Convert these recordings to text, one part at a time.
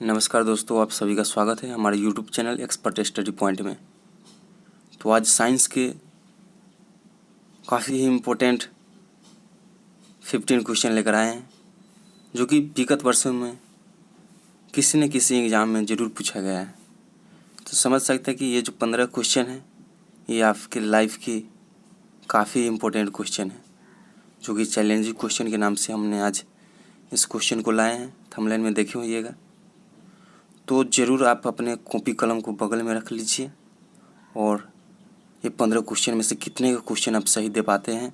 नमस्कार दोस्तों, आप सभी का स्वागत है हमारे YouTube channel expert study point में। तो आज साइंस के काफ़ी ही इम्पोर्टेंट 15 क्वेश्चन लेकर आए हैं, जो कि विगत वर्षों में किसी न किसी एग्ज़ाम में ज़रूर पूछा गया है। तो समझ सकते हैं कि ये जो 15 क्वेश्चन हैं ये आपके लाइफ की काफ़ी इम्पोर्टेंट क्वेश्चन है, जो कि चैलेंजिंग क्वेश्चन के नाम से हमने आज इस क्वेश्चन को लाए हैं। थंबनेल में देखे होइएगा, तो ज़रूर आप अपने कॉपी कलम को बगल में रख लीजिए और ये 15 क्वेश्चन में से कितने का क्वेश्चन आप सही दे पाते हैं,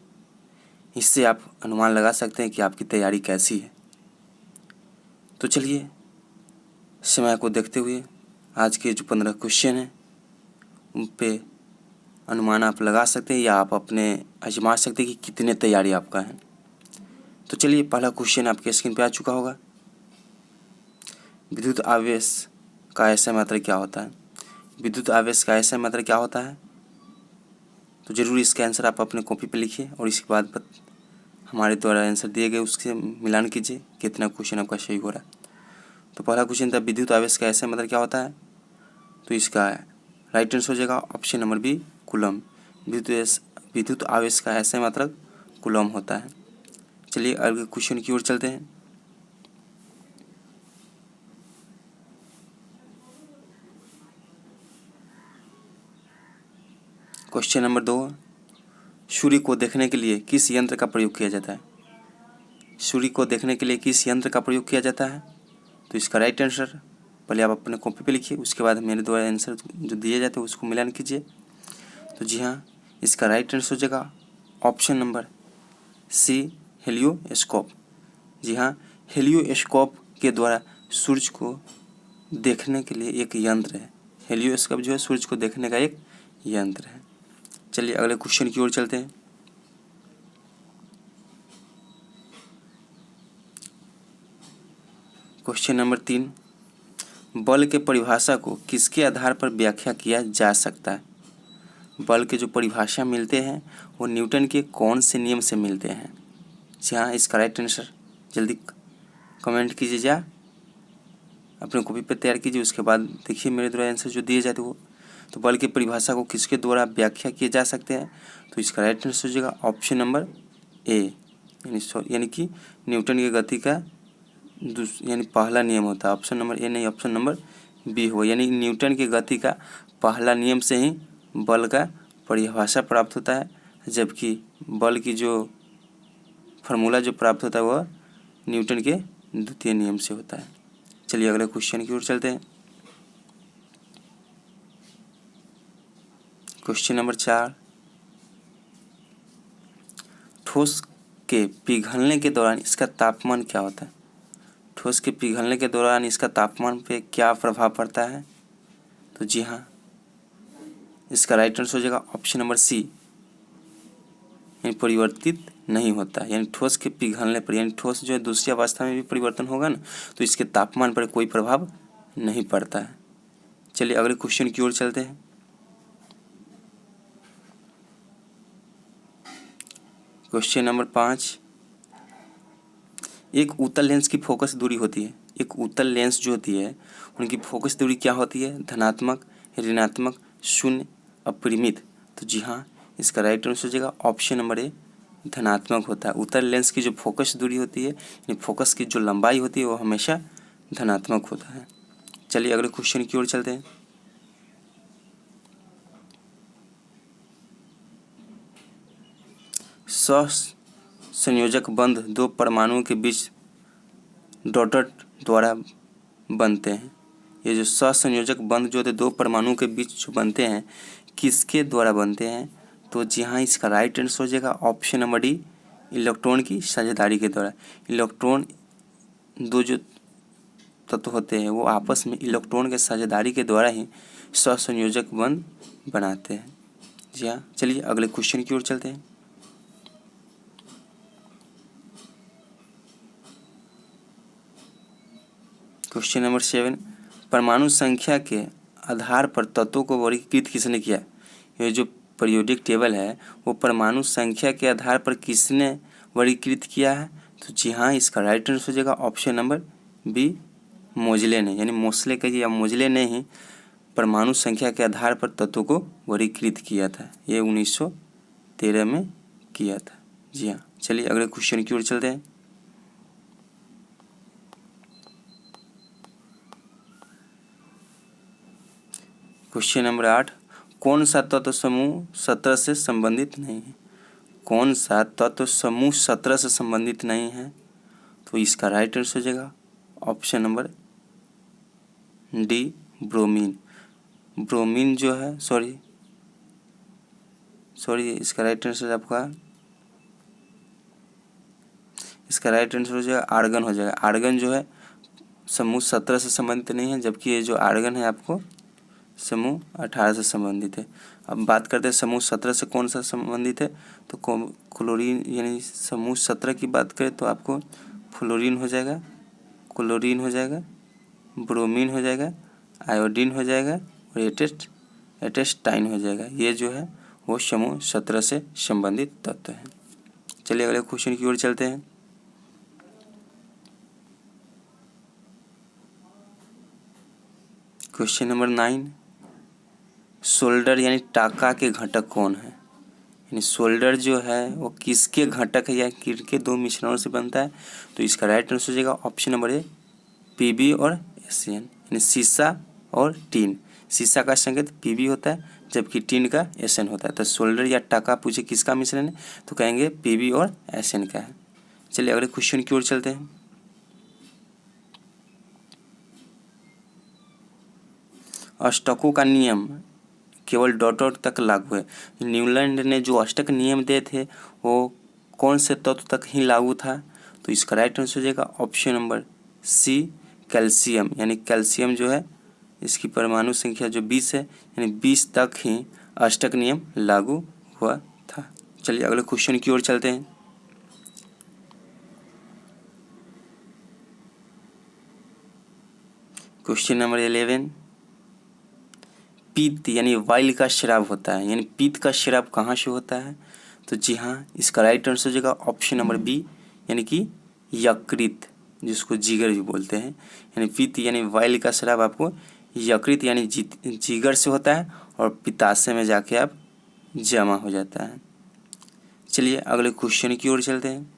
इससे आप अनुमान लगा सकते हैं कि आपकी तैयारी कैसी है। तो चलिए समय को देखते हुए आज के जो 15 क्वेश्चन हैं उन पे अनुमान आप लगा सकते हैं या आप अपने आजमा सकते हैं कि कितने तैयारी आपका है। तो चलिए, पहला क्वेश्चन आपके स्क्रीन पे आ चुका होगा। विद्युत आवेश का ऐसा मात्रा क्या होता है? विद्युत आवेश का ऐसा मात्रा क्या होता है? तो ज़रूर इसका आंसर आप अपने कॉपी पे लिखिए और इसके बाद हमारे द्वारा आंसर दिए गए उससे मिलान कीजिए कितना क्वेश्चन आपका सही हो रहा है। तो पहला क्वेश्चन था विद्युत आवेश का ऐसा मात्रा क्या होता है? तो इसका राइट आंसर हो जाएगा ऑप्शन नंबर बी, कूलम। विद्युत आवेश का ऐसा मात्रा कूलम होता है। चलिए अगले क्वेश्चन की ओर चलते हैं। क्वेश्चन नंबर 2, सूर्य को देखने के लिए किस यंत्र का प्रयोग किया जाता है? सूर्य को देखने के लिए किस यंत्र का प्रयोग किया जाता है? तो इसका राइट आंसर पहले आप अपने कॉपी पे लिखिए, उसके बाद मेरे द्वारा आंसर जो दिए जाते हैं उसको मिलान कीजिए। तो जी हाँ, इसका राइट आंसर हो जाएगा ऑप्शन नंबर सी, हेलियोस्कोप। जी हाँ, हेलियोस्कोप के द्वारा सूर्य को देखने के लिए एक यंत्र है। हेलियोस्कोप जो है सूर्य को देखने का एक यंत्र है। चलिए अगले क्वेश्चन की ओर चलते हैं। क्वेश्चन नंबर 3, बल के परिभाषा को किसके आधार पर व्याख्या किया जा सकता है? बल के जो परिभाषा मिलते हैं वो न्यूटन के कौन से नियम से मिलते हैं? जी हाँ, इसका राइट आंसर जल्दी कमेंट कीजिए या अपने कॉपी पर तैयार कीजिए, उसके बाद देखिए मेरे द्वारा आंसर जो दिए जाते वो। तो बल की परिभाषा को किसके द्वारा व्याख्या किए जा सकते हैं? तो इसका राइट आंसर हो जाएगा ऑप्शन नंबर ए, यानी कि न्यूटन की गति का यानी पहला नियम होता है। ऑप्शन नंबर ए नहीं, ऑप्शन नंबर बी हो, यानी न्यूटन की गति का पहला नियम से ही बल का परिभाषा प्राप्त होता है, जबकि बल की जो फार्मूला जो प्राप्त होता है वह न्यूटन के द्वितीय नियम से होता है। चलिए अगले क्वेश्चन की ओर चलते हैं। क्वेश्चन नंबर 4, ठोस के पिघलने के दौरान इसका तापमान क्या होता है? ठोस के पिघलने के दौरान इसका तापमान पे क्या प्रभाव पड़ता है? तो जी हाँ, इसका राइट आंसर हो जाएगा ऑप्शन नंबर सी, यानी परिवर्तित नहीं होता। यानी ठोस के पिघलने पर, यानी ठोस जो है दूसरी अवस्था में भी परिवर्तन होगा ना, तो इसके तापमान पर कोई प्रभाव नहीं पड़ता है। चलिए अगले क्वेश्चन की ओर चलते हैं। क्वेश्चन नंबर 5, एक उत्तल लेंस की फोकस दूरी होती है। एक उत्तल लेंस जो होती है उनकी फोकस दूरी क्या होती है? धनात्मक, ऋणात्मक, शून्य, अपरिमित। तो जी हाँ, इसका राइट आंसर हो जाएगा ऑप्शन नंबर ए, धनात्मक होता है। उत्तल लेंस की जो फोकस दूरी होती है, यानी फोकस की जो लंबाई होती है वो हमेशा धनात्मक होता है। चलिए अगले क्वेश्चन की ओर चलते हैं। सहसंयोजक बंध दो परमाणुओं के बीच डॉटेड द्वारा बनते हैं। ये जो सहसंयोजक बंध जो होते हैं दो परमाणुओं के बीच जो बनते हैं, किसके द्वारा बनते हैं? तो जी हाँ, इसका राइट आंसर हो जाएगा ऑप्शन नंबर डी, इलेक्ट्रॉन की साझेदारी के द्वारा। इलेक्ट्रॉन, दो जो तत्व होते हैं वो आपस में इलेक्ट्रॉन के साझेदारी के द्वारा ही सहसंयोजक बंध बनाते हैं। जी हाँ, चलिए अगले क्वेश्चन की ओर चलते हैं। क्वेश्चन नंबर 7, परमाणु संख्या के आधार पर तत्वों को वर्गीकृत किसने किया? ये जो पीरियोडिक टेबल है वो परमाणु संख्या के आधार पर किसने वर्गीकृत किया है? तो जी हाँ, इसका राइट आंसर हो जाएगा ऑप्शन नंबर बी, मोजले ने, यानी मोस्ले कहिए या मोजले ने ही परमाणु संख्या के आधार पर तत्वों को वर्गीकृत किया था। ये 1913 में किया था। जी हाँ, चलिए अगले क्वेश्चन की ओर चलते हैं। क्वेश्चन नंबर 8, कौन सा तत्व समूह 17 से संबंधित नहीं है? कौन सा तत्व समूह 17 से संबंधित नहीं है? तो इसका राइट आंसर हो जाएगा option number D, bromine. Bromine जो है सॉरी इसका राइट आंसर आपका, इसका राइट आंसर हो जाएगा आर्गन हो जाएगा। आर्गन जो है समूह 17 से संबंधित नहीं है, जबकि ये जो आर्गन है आपको समूह 18 से संबंधित है। अब बात करते हैं समूह 17 से कौन सा संबंधित है, तो क्लोरीन, यानी समूह 17 की बात करें तो आपको फ्लोरीन हो जाएगा, क्लोरीन हो जाएगा, ब्रोमीन हो जाएगा, आयोडीन हो जाएगा और एटेस्टाइन हो जाएगा। ये जो है वो समूह 17 से संबंधित तत्व है। चलिए अगले क्वेश्चन की ओर चलते हैं। क्वेश्चन नंबर 9, सोल्डर यानी टाका के घटक कौन है? यानी सोल्डर जो है वो किसके घटक है या किसके दो मिश्रणों से बनता है? तो इसका राइट आंसर हो जाएगा ऑप्शन नंबर ए, पीबी और एसएन, यानी सीसा और टीन। सीसा का संकेत पीबी होता है जबकि टीन का एसएन होता है। तो सोल्डर या टाका पूछे किसका मिश्रण है, तो कहेंगे पीबी और एसएन का है। चलिए अगले क्वेश्चन की ओर चलते हैं। अष्टकों का नियम केवल डॉट तक लागू है। न्यूलैंड ने जो अष्टक नियम दिए थे वो कौन से तत्व तक ही लागू था? तो इसका राइट आंसर हो जाएगा ऑप्शन नंबर सी, कैल्शियम। यानी कैल्शियम जो है इसकी परमाणु संख्या जो 20 है, यानी 20 तक ही अष्टक नियम लागू हुआ था। चलिए अगले क्वेश्चन की ओर चलते हैं। क्वेश्चन नंबर 11, पीत यानी वाइल का श्राव होता है, यानी पीत का श्राव कहाँ से होता है? तो जी हाँ, इसका राइट आंसर हो जाएगा ऑप्शन नंबर बी, यानी कि यकृत, जिसको जिगर भी बोलते हैं। यानी पीत यानी वाइल का श्राव आपको यकृत यानी जिगर से होता है और पित्ताशय में जाके आप जमा हो जाता है। चलिए अगले क्वेश्चन की ओर चलते हैं।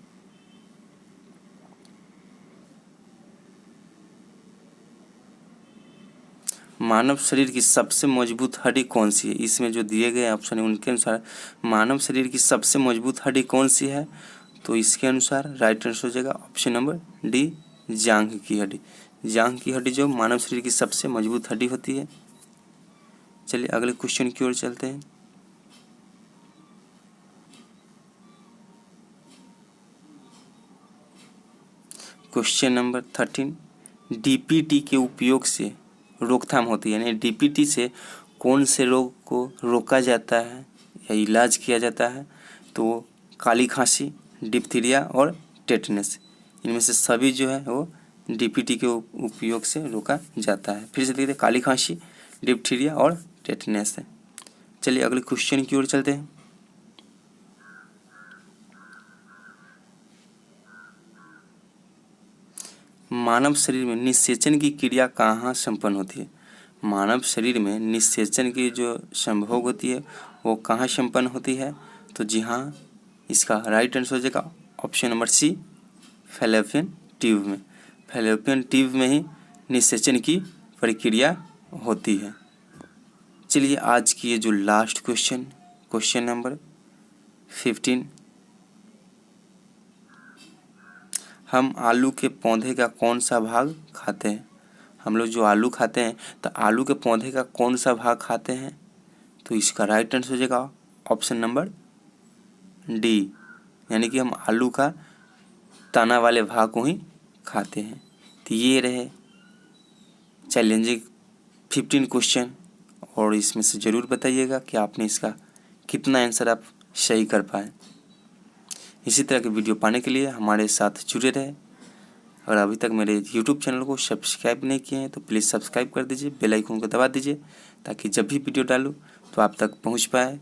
मानव शरीर की सबसे मजबूत हड्डी कौन सी है? इसमें जो दिए गए ऑप्शन है उनके अनुसार मानव शरीर की सबसे मजबूत हड्डी कौन सी है? तो इसके अनुसार राइट आंसर हो जाएगा ऑप्शन नंबर डी, जांघ की हड्डी। जांघ की हड्डी जो मानव शरीर की सबसे मजबूत हड्डी होती है। चलिए अगले क्वेश्चन की ओर चलते हैं। क्वेश्चन नंबर 13, डीपीटी के उपयोग से रोकथाम होती है, यानी डीपीटी से कौन से रोग को रोका जाता है या इलाज किया जाता है? तो काली खांसी, डिप्थीरिया और टेटनस, इनमें से सभी जो है वो डीपीटी के उपयोग से रोका जाता है। फिर से देखते हैं, काली खांसी, डिप्थीरिया और टेटनस है। चलिए अगले क्वेश्चन की ओर चलते हैं। मानव शरीर में निषेचन की क्रिया कहाँ संपन्न होती है? मानव शरीर में निषेचन की जो संभोग होती है वो कहाँ संपन्न होती है? तो जी हाँ, इसका राइट आंसर हो जाएगा option number C, fallopian tube में। फैलोपियन ट्यूब में ही निषेचन की प्रक्रिया होती है। चलिए आज की ये जो लास्ट क्वेश्चन नंबर 15, हम आलू के पौधे का कौन सा भाग खाते हैं? हम लोग जो आलू खाते हैं तो आलू के पौधे का कौन सा भाग खाते हैं? तो इसका राइट आंसर हो जाएगा ऑप्शन नंबर डी, यानी कि हम आलू का तना वाले भाग को ही खाते हैं। तो ये रहे चैलेंजिंग 15 क्वेश्चन, और इसमें से ज़रूर बताइएगा कि आपने इसका कितना आंसर आप सही कर पाए। इसी तरह के वीडियो पाने के लिए हमारे साथ जुड़े रहे। अगर अभी तक मेरे YouTube चैनल को सब्सक्राइब नहीं किए हैं तो प्लीज़ सब्सक्राइब कर दीजिए, बेल आइकन को दबा दीजिए ताकि जब भी वीडियो डालूँ तो आप तक पहुंच पाए।